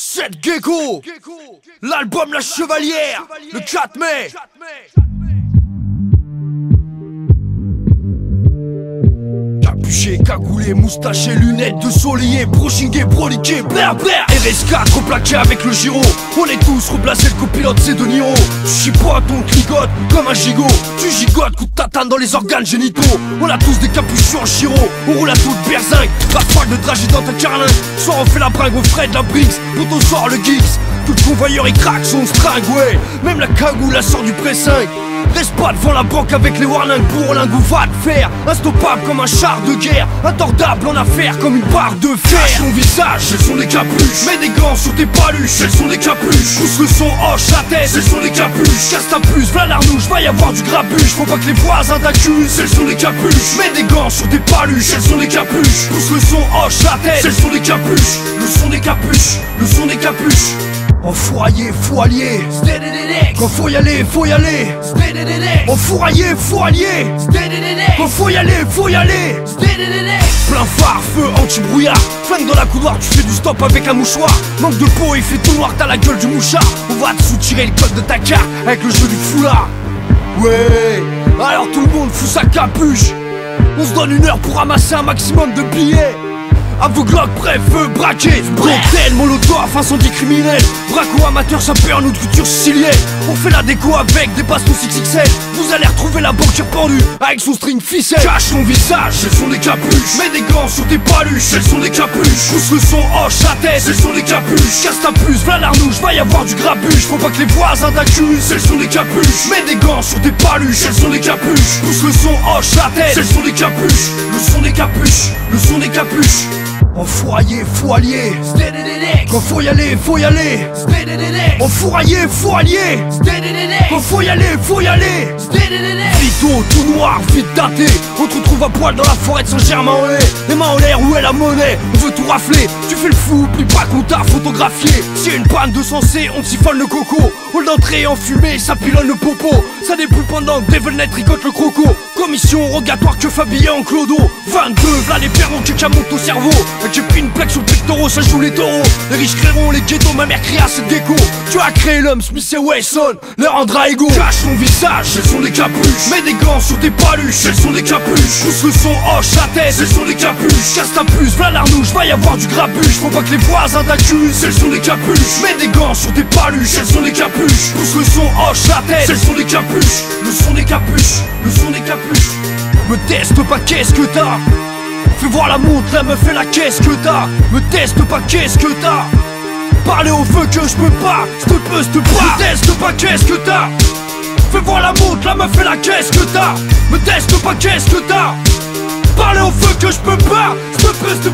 Cette Gecko, l'album La Chevalière, le 4 mai. Capuché, cagoulé, moustaché, lunettes de soleil, brochingué, broliqué, blair blair. RS4 replaqué avec le gyro. On est tous replacés, le copilote c'est De Niro. Tu chipotes, on cligote comme un gigot. Tu gigotes, coup de tatane dans les organes génitaux. On a tous des capuchons en chiro. On roule à toute berzingue, rafale de dragée dans ta carlingue. Soit on fait la bringue au frais de la Briggs, pour sort le geeks. Tout le convoyeur il craque son string, ouais. Même la cagoule la sort du pressingue. Reste pas devant la banque avec les warnings pour lingue ou va te faire. Instoppable comme un char de guerre, intordable en affaires comme une barre de fer. Cache ton visage, elles sont des capuches. Mets des gants sur tes paluches, elles sont des capuches. Pousse le son, hoche la tête, elles sont des capuches. Casse ta puce, v'là l'arnouche, va y avoir du grabuge. Faut pas que les voisins t'accusent, elles sont des capuches. Mets des gants sur tes paluches, elles sont des capuches. Pousse le son, hoche la tête, elles sont des capuches. Le son des capuches, le son des capuches. Enfouraillé, faut allier. Quand faut y aller, faut y aller. Enfouraillé, faut allier. Quand faut y aller, faut y aller. Plein phare, feu, anti-brouillard. Flingue dans la couloir, tu fais du stop avec un mouchoir. Manque de peau, il fait tout noir, t'as la gueule du mouchard. On va te soutirer le code de ta carte avec le jeu du foulard. Ouais, alors tout le monde fout sa capuche. On se donne 1 heure pour ramasser un maximum de billets. Aveugle, prêt, feu, braqué. Cocktail, molotov, incendie criminel. Braco, amateur, sapeur, nous de culture sicilienne. On fait la déco avec des bastons 6XL. Vous allez retrouver la banquière pendue avec son string ficelle. Cache ton visage, elles sont des capuches. Mets des gants sur tes paluches, elles sont des capuches. Pousse le son, hoche la tête, elles sont des capuches. Casse ta puce, v'là l'arnouche, va y avoir du grabuge. Faut pas que les voisins t'accusent, elles sont des capuches. Mets des gants sur tes paluches, elles sont des capuches. Pousse le son, hoche la tête, elles sont des capuches. Le son des capuches, le son des capuches. Enfouraillé, faut allier. Quand faut y aller, faut y aller. Enfouraillé, faut allier. Quand faut y aller, faut y aller. Vito, tout noir, vite daté. On te retrouve à poil dans la forêt de Saint-Germain-en-Laye. Les mains en l'air, où est la monnaie? On veut tout rafler. Tu fais le fou, oublie pas qu'on t'a photographié. S'il y a une panne de sensé, on siphonne le coco. Hall d'entrée en fumée, ça pilonne le popo. Ça déboule pendant que Devilnet tricote le croco. Commission rogatoire que habillé en clodo. 22, v'là les perrons qui montent au cerveau. J'ai pris une plaque sur le pectoral, ça joue les taureaux. Les riches créeront les ghettos, ma mère créa cette Gecko. Tu as créé l'homme, Smith et Wesson, leur rendra égaux. Cache ton visage, elles sont des capuches. Mets des gants sur tes paluches, elles sont des capuches. Pousse le son, hoche la tête, elles sont des capuches. Casse ta puce, v'là l'arnouche, va y avoir du grabuge. Faut pas que les voisins t'accusent, elles sont des capuches. Mets des gants sur tes paluches, elles sont des capuches. Pousse le son, hoche la tête, elles sont des capuches. Le son des capuches, le son des capuches. Me teste pas, qu'est-ce que t'as? Fais voir la montre, la meuf et la caisse que t'as. Me teste pas, qu'est-ce que t'as? Parler au feu que je peux pas, s'te pas. Me teste pas, qu'est-ce que t'as? Fais voir la montre, la meuf et la caisse que t'as. Me teste pas, qu'est-ce que t'as? Parler au feu que je peux pas, s'te